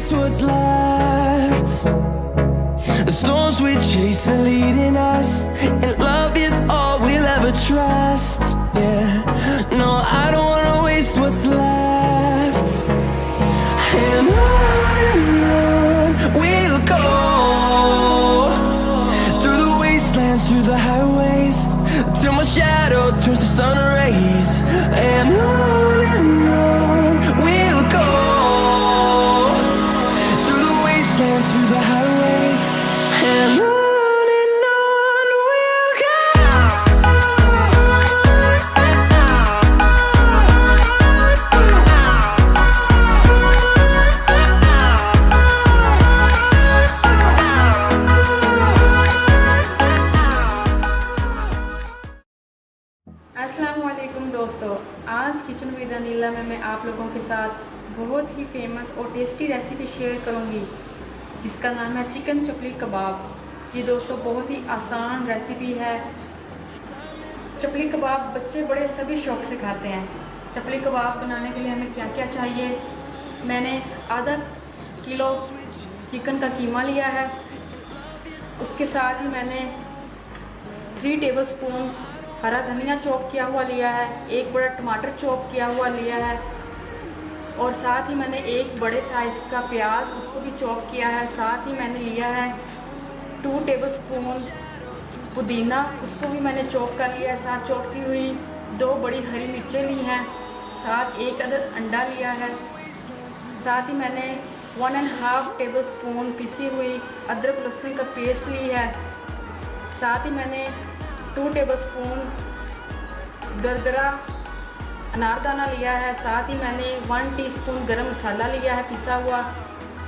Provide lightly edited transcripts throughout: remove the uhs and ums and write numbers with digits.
waste what's left. The storms we chase are leading us, and love is all we'll ever trust. Yeah, no, I don't wanna waste what's left. And on we'll go, through the wastelands, through the highways, till my shadow turns to sun rays. And on we'll go, through the wastelands, through the highways, and on we'll go. अस्सलामुअलैकुम दोस्तों, आज kitchen with Anila में मैं आप लोगों के साथ बहुत ही फेमस और टेस्टी रेसिपी शेयर करूंगी, जिसका नाम है चिकन चपली कबाब। जी दोस्तों, बहुत ही आसान रेसिपी है। चपली कबाब बच्चे बड़े सभी शौक से खाते हैं। चपली कबाब बनाने के लिए हमें क्या क्या चाहिए, मैंने आधा किलो चिकन का कीमा लिया है। उसके साथ ही मैंने 3 टेबलस्पून हरा धनिया चॉप किया हुआ लिया है, 1 बड़ा टमाटर चॉप किया हुआ लिया है, और साथ ही मैंने 1 बड़े साइज़ का प्याज उसको भी चॉप किया है। साथ ही मैंने लिया है 2 टेबलस्पून पुदीना, उसको भी मैंने चॉप कर लिया है। साथ चॉप की हुई 2 बड़ी हरी मिर्चें ली हैं। साथ 1 अदद अंडा लिया है। साथ ही मैंने 1.5 टेबलस्पून पिसी हुई अदरक लहसुन का पेस्ट ली है। साथ ही मैंने 2 टेबलस्पून दरदरा अनारदाना लिया है। साथ ही मैंने 1 टीस्पून गरम मसाला लिया है पिसा हुआ।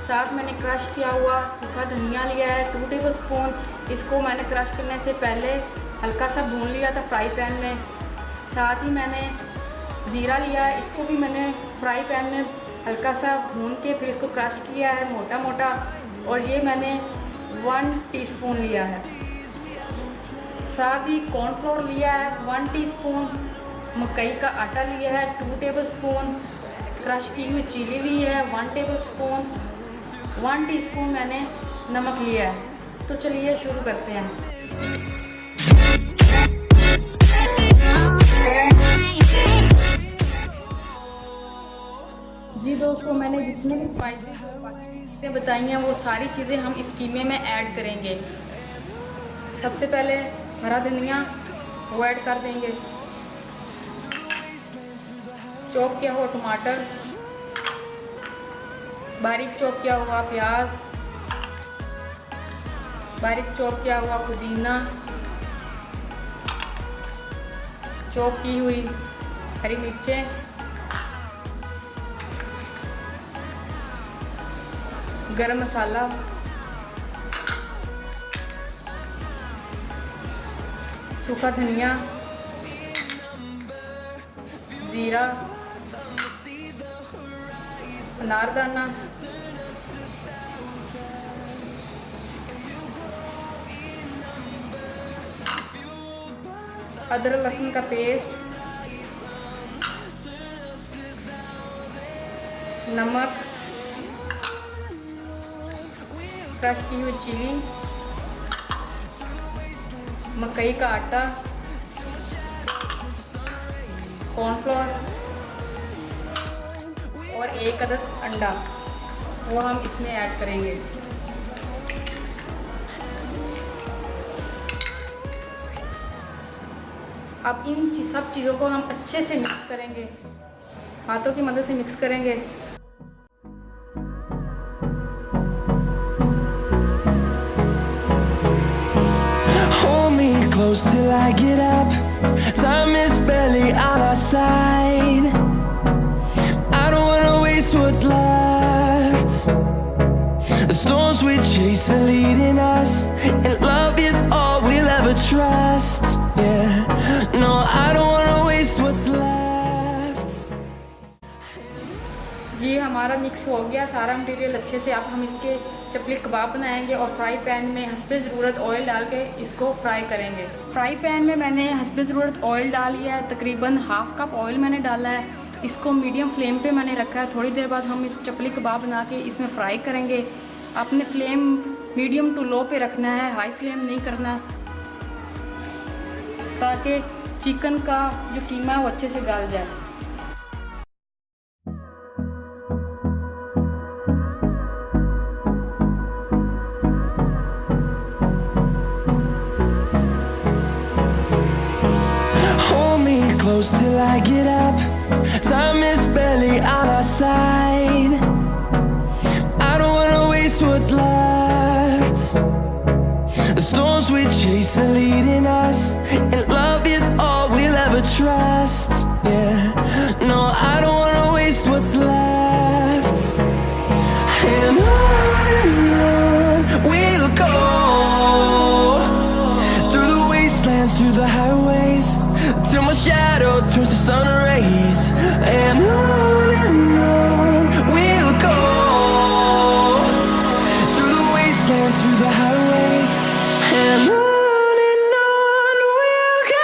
साथ मैंने क्रश किया हुआ सूखा धनिया लिया है 2 टेबलस्पून। इसको मैंने क्रश करने से पहले हल्का सा भून लिया था फ्राई पैन में। साथ ही मैंने ज़ीरा लिया है, इसको भी मैंने फ्राई पैन में हल्का सा भून के फिर इसको क्रश किया है मोटा मोटा। और ये मैंने 1 टीस्पून लिया है। साथ ही कॉर्नफ्लोर लिया है 1 टीस्पून, मकई का आटा लिया है 2 टेबलस्पून, क्रश की हुई चिली ली है 1 टेबलस्पून, 1 टीस्पून मैंने नमक लिया है। तो चलिए शुरू करते हैं। जी दोस्तों, मैंने जितने भी स्पाइसेस बताई हैं वो सारी चीज़ें हम इस कीमे में ऐड करेंगे। सबसे पहले हरा धनिया वो ऐड कर देंगे, चॉप किया हुआ टमाटर, बारीक चॉप किया हुआ प्याज, बारीक चॉप किया हुआ पुदीना, चॉप की हुई हरी मिर्चें, गरम मसाला, सूखा धनिया, ज़ीरा, अनारदाना, अदरक लहसुन का पेस्ट, नमक, क्रश की हुई चिली, मकई का आटा, कॉर्नफ्लोर और 1 अदद अंडा वो हम इसमें ऐड करेंगे। अब इन सब चीज़ों को हम अच्छे से मिक्स करेंगे, हाथों की मदद से मिक्स करेंगे। Close till I get up, time is barely on our side. I don't wanna waste what's left. The storms we chase are leading us, and love is all we'll ever trust. Yeah, no, I don't wanna waste what's left. जी हमारा mix हो गया सारा material अच्छे से। अब हम इसके चपली कबाब बनाएंगे और फ्राई पैन में हस्बे ज़रूरत ऑयल डाल के इसको फ्राई करेंगे। फ्राई पैन में मैंने हस्बे ज़रूरत ऑयल डाल लिया है, तकरीबन 1/2 कप ऑयल मैंने डाला है। इसको मीडियम फ्लेम पे मैंने रखा है। थोड़ी देर बाद हम इस चपली कबाब बना के इसमें फ्राई करेंगे। आपने फ्लेम मीडियम टू लो पे रखना है, हाई फ्लेम नहीं करना, ताकि चिकन का जो कीमा है वो अच्छे से गल जाए। Close till I get up. Time is barely on our side. I don't wanna waste what's left. The storms we chase are leading us, and love is all we'll ever trust. Yeah, no, I don't wanna waste what's left. And on we'll go, through the wastelands, through the highways, till my shadow turns to sun rays. And on we'll go, through the wastelands, through the highways, and on we'll go.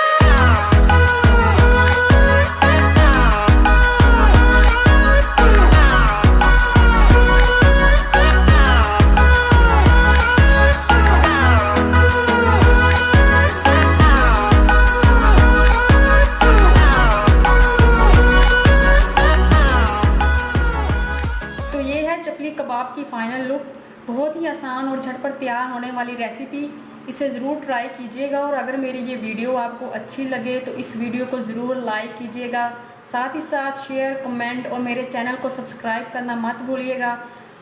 Chapli कबाब की final look. बहुत ही आसान और झटपट तैयार होने वाली recipe, इसे ज़रूर ट्राई कीजिएगा। और अगर मेरी ये वीडियो आपको अच्छी लगे तो इस वीडियो को ज़रूर लाइक कीजिएगा, साथ ही साथ शेयर, कमेंट और मेरे चैनल को सब्सक्राइब करना मत भूलिएगा।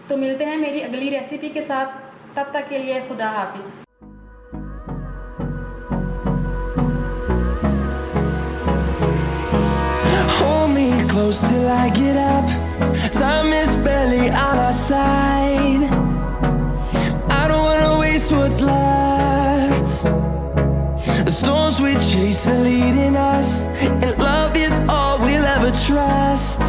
तो मिलते हैं मेरी अगली रेसिपी के साथ, तब तक के लिए खुदा हाफिज़। Close till I get up. Time is barely on our side. I don't wanna waste what's left. The storms we chase are leading us, and love is all we'll ever trust.